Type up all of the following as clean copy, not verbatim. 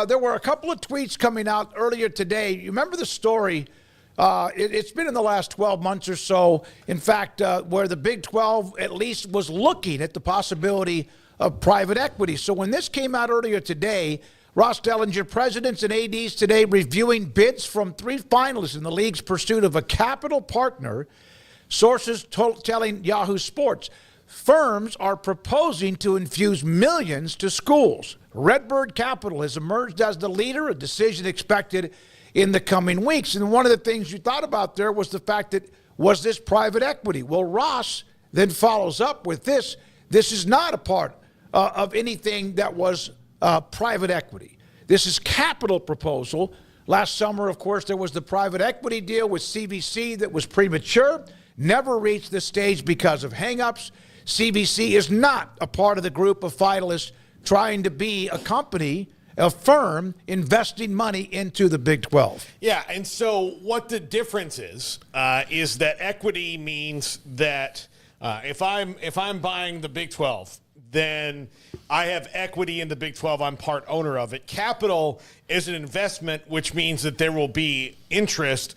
there were a couple of tweets coming out earlier today. You remember the story? It's been in the last 12 months or so, in fact, where the Big 12 at least was looking at the possibility of private equity. So when this came out earlier today, Ross Dellinger, presidents and ADs today reviewing bids from 3 finalists in the league's pursuit of a capital partner. Sources telling Yahoo Sports, firms are proposing to infuse millions to schools. Redbird Capital has emerged as the leader, a decision expected in the coming weeks. And one of the things you thought about there was the fact that, was this private equity? Well, Ross then follows up with this. This is not a part of anything that was private equity. This is capital proposal. Last summer, of course, there was the private equity deal with CVC that was premature, never reached this stage because of hangups. CVC is not a part of the group of finalists trying to be a company, a firm investing money into the Big 12. Yeah, and so what the difference is that equity means that if I'm buying the Big 12, then I have equity in the Big 12. I'm part owner of it. Capital is an investment, which means that there will be interest.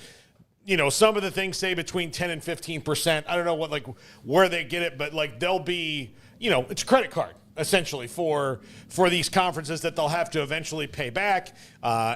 You know, some of the things say between 10 and 15%. I don't know where they get it, but there'll be, it's a credit card essentially for these conferences that they'll have to eventually pay back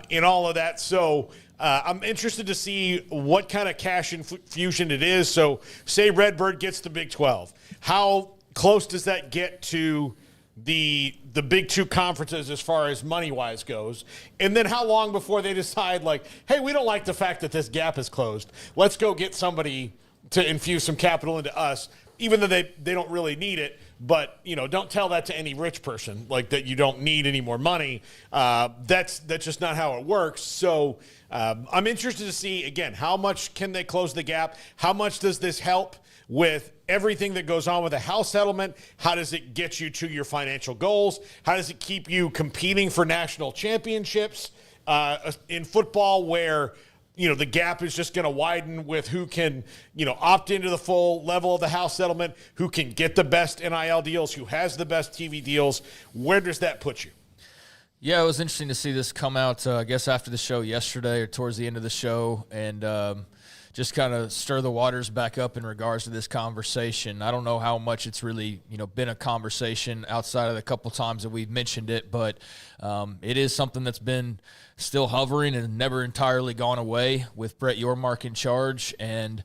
in all of that. So I'm interested to see what kind of cash infusion it is. So say Redbird gets the Big 12. How close does that get to the big 2 conferences as far as money-wise goes? And then how long before they decide, hey, we don't like the fact that this gap is closed. Let's go get somebody to infuse some capital into us, even though they don't really need it. But, don't tell that to any rich person, that you don't need any more money. That's just not how it works. So I'm interested to see, again, how much can they close the gap? How much does this help with everything that goes on with a House settlement? How does it get you to your financial goals? How does it keep you competing for national championships in football where, the gap is just going to widen with who can, opt into the full level of the House settlement, who can get the best NIL deals, who has the best TV deals? Where does that put you? Yeah, it was interesting to see this come out, I guess, after the show yesterday or towards the end of the show, and just kind of stir the waters back up in regards to this conversation. I don't know how much it's really, been a conversation outside of the couple times that we've mentioned it, but it is something that's been still hovering and never entirely gone away with Brett Yormark in charge. And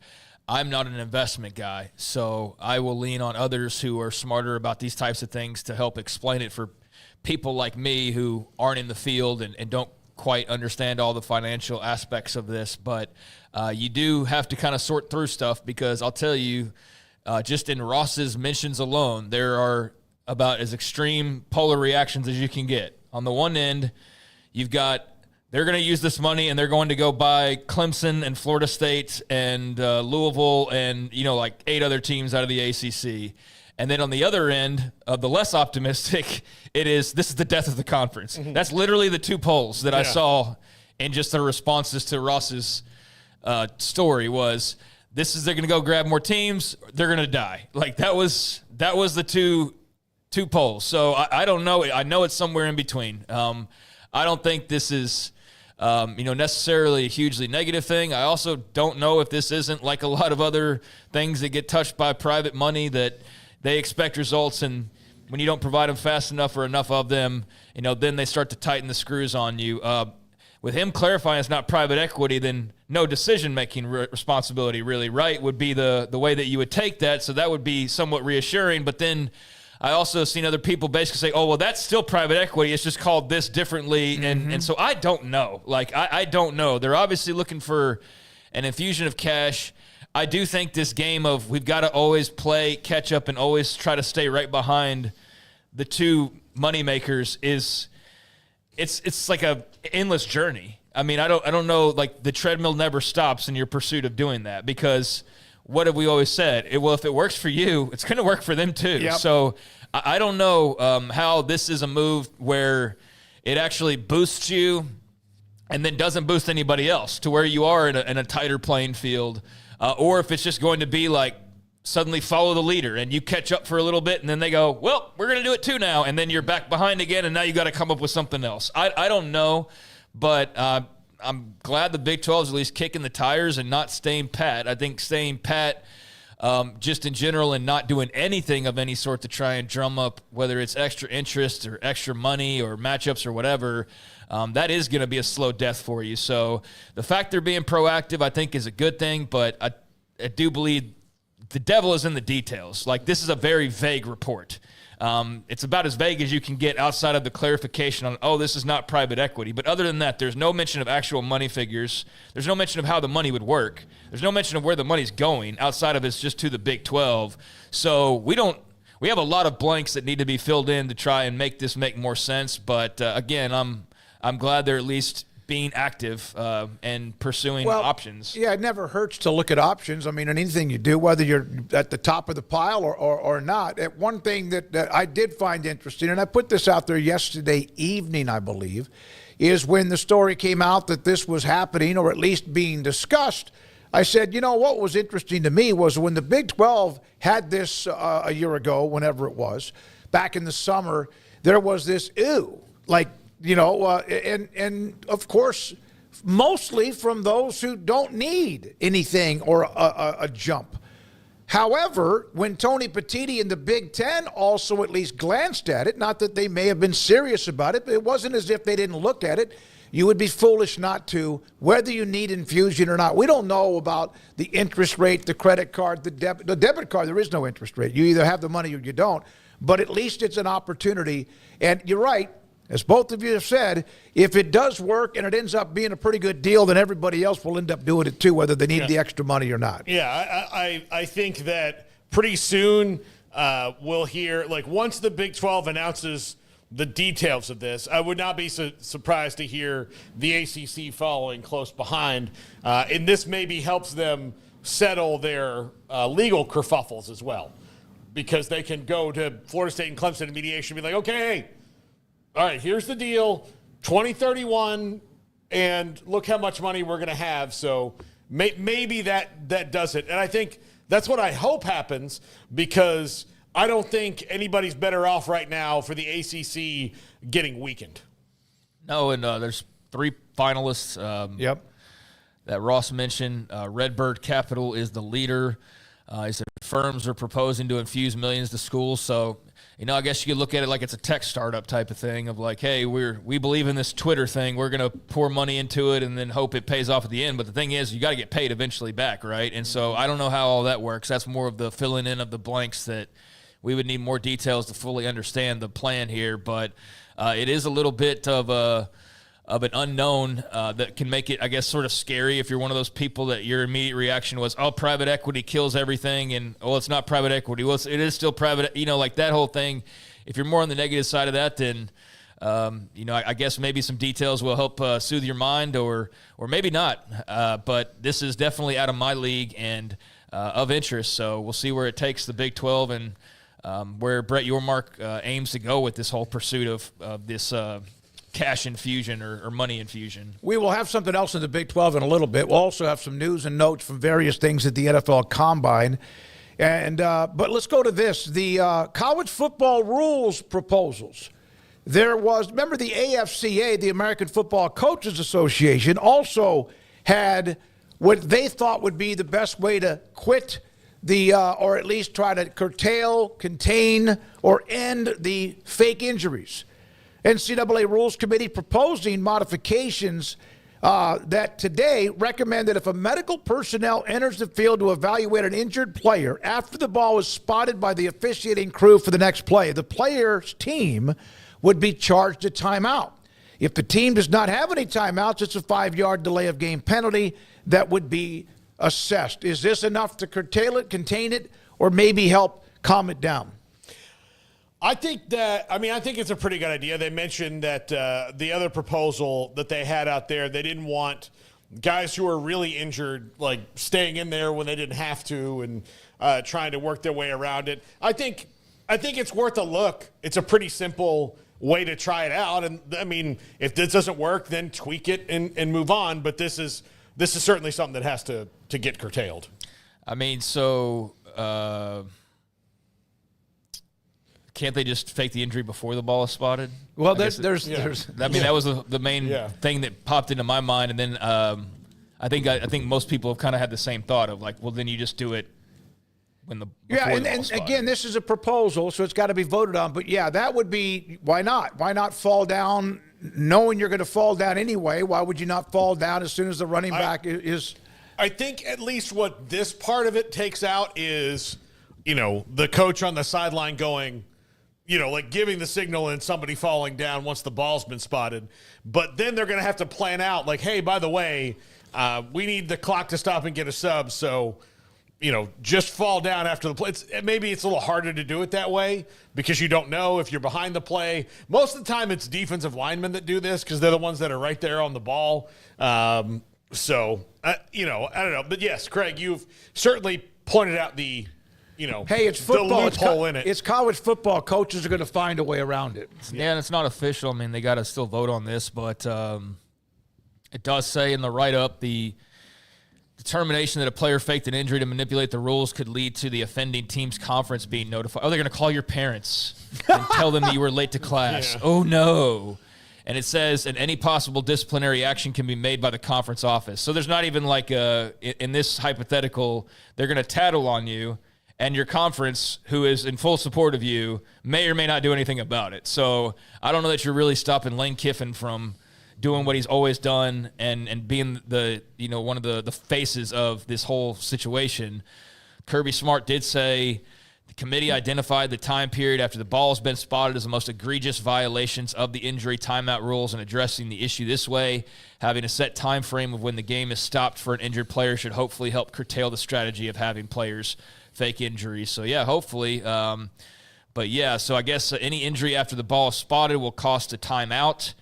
I'm not an investment guy, so I will lean on others who are smarter about these types of things to help explain it for people like me who aren't in the field and don't quite understand all the financial aspects of this. But you do have to kind of sort through stuff, because I'll tell you, just in Ross's mentions alone, there are about as extreme polar reactions as you can get. On the one end, you've got, they're going to use this money and they're going to go buy Clemson and Florida State and Louisville and, 8 other teams out of the ACC. And then on the other end of the less optimistic, this is the death of the conference. Mm-hmm. That's literally the 2 polls that I saw in just the responses to Ross's story was, they're going to go grab more teams, they're going to die. That was the two polls. So I don't know. I know it's somewhere in between. I don't think this is necessarily a hugely negative thing. I also don't know if this isn't like a lot of other things that get touched by private money, that they expect results, and when you don't provide them fast enough or enough of them, then they start to tighten the screws on you. With him clarifying it's not private equity, then no decision-making responsibility really, right, would be the way that you would take that. So that would be somewhat reassuring. But then I also have seen other people basically say, oh, well, that's still private equity. It's just called this differently. Mm-hmm. And so I don't know. I don't know. They're obviously looking for an infusion of cash. I do think this game of we've got to always play catch up and always try to stay right behind the 2 moneymakers it's like a endless journey. I mean, I don't know, the treadmill never stops in your pursuit of doing that, because what have we always said? Well, if it works for you, it's going to work for them too. Yep. So I don't know how this is a move where it actually boosts you and then doesn't boost anybody else to where you are in a tighter playing field, or if it's just going to be suddenly follow the leader and you catch up for a little bit and then they go, well, we're going to do it too now. And then you're back behind again and now you got to come up with something else. I don't know, but I'm glad the Big 12 is at least kicking the tires and not staying pat. I think staying pat just in general and not doing anything of any sort to try and drum up whether it's extra interest or extra money or matchups or whatever, that is going to be a slow death for you. So the fact they're being proactive I think is a good thing, but I do believe the devil is in the details. Like, this is a very vague report. It's about as vague as you can get outside of the clarification on, oh, this is not private equity. But other than that, there's no mention of actual money figures. There's no mention of how the money would work. There's no mention of where the money's going outside of it's just to the Big 12. So we have a lot of blanks that need to be filled in to try and make this make more sense. But again, I'm glad they're at least being active and pursuing options. Yeah, it never hurts to look at options. I mean, anything you do, whether you're at the top of the pile or not. One thing that I did find interesting, and I put this out there yesterday evening, I believe, is when the story came out that this was happening or at least being discussed, I said, you know, what was interesting to me was when the Big 12 had this a year ago, whenever it was, back in the summer, there was this and of course, mostly from those who don't need anything or a jump. However, when Tony Petitti and the Big Ten also at least glanced at it, not that they may have been serious about it, but it wasn't as if they didn't look at it. You would be foolish not to, whether you need infusion or not. We don't know about the interest rate, the credit card, the debit card. There is no interest rate. You either have the money or you don't. But at least it's an opportunity. And you're right. As both of you have said, if it does work and it ends up being a pretty good deal, then everybody else will end up doing it too, whether they need the extra money or not. Yeah, I think that pretty soon we'll hear, like, once the Big 12 announces the details of this, I would not be surprised to hear the ACC following close behind. And this maybe helps them settle their legal kerfuffles as well, because they can go to Florida State and Clemson in mediation and be like, okay, hey, all right, here's the deal, 2031, and look how much money we're going to have. So maybe that does it. And I think that's what I hope happens, because I don't think anybody's better off right now for the ACC getting weakened. No, and there's 3 finalists. That Ross mentioned. Redbird Capital is the leader. He said firms are proposing to infuse millions to schools. So, I guess you could look at it like it's a tech startup type of thing of like, hey, we believe in this Twitter thing. We're going to pour money into it and then hope it pays off at the end. But the thing is, you got to get paid eventually back, right? And so I don't know how all that works. That's more of the filling in of the blanks that we would need more details to fully understand the plan here. But it is a little bit of an unknown that can make it, I guess, sort of scary if you're one of those people that your immediate reaction was, oh, private equity kills everything, and, oh, it's not private equity. Well, it is still private, like that whole thing. If you're more on the negative side of that, then, I guess maybe some details will help soothe your mind or maybe not. But this is definitely out of my league and of interest, so we'll see where it takes the Big 12 and where Brett Yormark aims to go with this whole pursuit of this cash infusion or money infusion. We will have something else in the Big 12 in a little bit. We'll also have some news and notes from various things at the NFL Combine. And but let's go to this. The college football rules proposals. Remember the AFCA, the American Football Coaches Association, also had what they thought would be the best way to quit or at least try to curtail, contain, or end the fake injuries. NCAA Rules Committee proposing modifications that today recommend that if a medical personnel enters the field to evaluate an injured player after the ball is spotted by the officiating crew for the next play, the player's team would be charged a timeout. If the team does not have any timeouts, it's a 5-yard delay of game penalty that would be assessed. Is this enough to curtail it, contain it, or maybe help calm it down? I think it's a pretty good idea. They mentioned that the other proposal that they had out there, they didn't want guys who are really injured, like, staying in there when they didn't have to and trying to work their way around it. I think it's worth a look. It's a pretty simple way to try it out. And, I mean, if this doesn't work, then tweak it and move on. But this is certainly something that has to get curtailed. I mean, so can't they just fake the injury before the ball is spotted? Well, I mean, that was the main thing that popped into my mind. And then I think most people have kind of had the same thought of like, well, then you just do it when the and again, this is a proposal, so it's got to be voted on. But yeah, that would be, why not? Why not fall down knowing you're going to fall down anyway? Why would you not fall down as soon as the running back is? I think at least what this part of it takes out is, the coach on the sideline going, like giving the signal and somebody falling down once the ball's been spotted. But then they're going to have to plan out like, hey, by the way, we need the clock to stop and get a sub. So, just fall down after the play. Maybe it's a little harder to do it that way because you don't know if you're behind the play. Most of the time it's defensive linemen that do this because they're the ones that are right there on the ball. I don't know. But yes, Craig, you've certainly pointed out the hey, it's football. The loophole in it. It's college football. Coaches are going to find a way around it. Yeah, and it's not official. I mean, they got to still vote on this, but it does say in the write-up the determination that a player faked an injury to manipulate the rules could lead to the offending team's conference being notified. Oh, they're going to call your parents and tell them that you were late to class. Yeah. Oh, no. And it says, and any possible disciplinary action can be made by the conference office. So there's not even like in this hypothetical, they're going to tattle on you, and your conference, who is in full support of you, may or may not do anything about it. So I don't know that you're really stopping Lane Kiffin from doing what he's always done and being the one of the faces of this whole situation. Kirby Smart did say the committee identified the time period after the ball has been spotted as the most egregious violations of the injury timeout rules, and addressing the issue this way, having a set time frame of when the game is stopped for an injured player should hopefully help curtail the strategy of having players fake injuries. So yeah, hopefully. But yeah, so I guess any injury after the ball is spotted will cost a timeout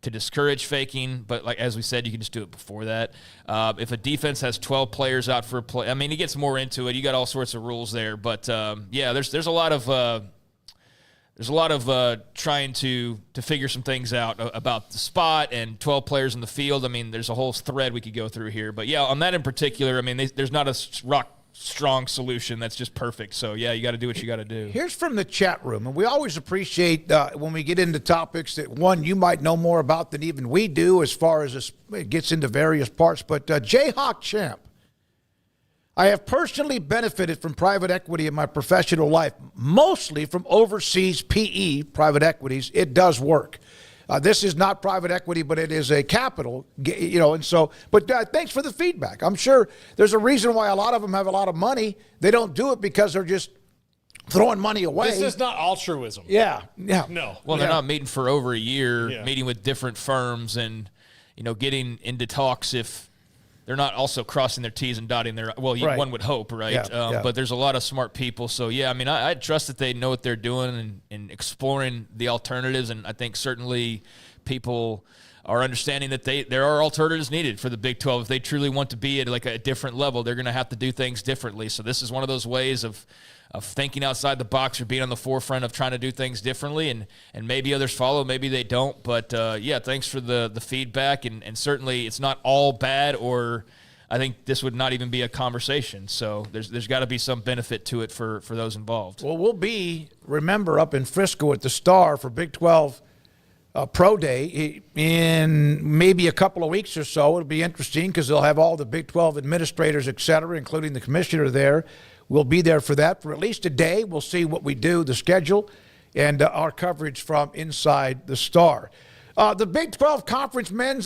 to discourage faking, but like as we said, you can just do it before that. If a defense has 12 players out for a play, I mean, he gets more into it. You got all sorts of rules there, but yeah, there's a lot of trying to figure some things out about the spot and 12 players in the field. I mean, there's a whole thread we could go through here, but yeah, on that in particular, I mean, there's not a strong solution that's just perfect. So yeah, you got to do what you got to do. Here's from the chat room, and we always appreciate when we get into topics that you might know more about than even we do as far as it gets into various parts. But Jayhawk Champ, I have personally benefited from private equity in my professional life, mostly from overseas PE private equities. It does work. This is not private equity, but it is a capital, and so, but thanks for the feedback. I'm sure there's a reason why a lot of them have a lot of money. They don't do it because they're just throwing money away. This is not altruism. Yeah. No. Well, they're not meeting for over a year, meeting with different firms and, getting into talks if they're not also crossing their T's and dotting their, one would hope, right? Yeah. But there's a lot of smart people. So, yeah, I mean, I trust that they know what they're doing and exploring the alternatives. And I think certainly people are understanding that there are alternatives needed for the Big 12. If they truly want to be at like a different level, they're going to have to do things differently. So this is one of those ways of thinking outside the box or being on the forefront of trying to do things differently, and maybe others follow, maybe they don't. But, yeah, thanks for the feedback, and certainly it's not all bad, or I think this would not even be a conversation. So there's got to be some benefit to it for those involved. Well, we'll be, remember, up in Frisco at the Star for Big 12 Pro Day in maybe a couple of weeks or so. It'll be interesting because they'll have all the Big 12 administrators, et cetera, including the commissioner there. We'll be there for that for at least a day. We'll see what we do, the schedule, and our coverage from inside the Star. The Big 12 Conference men's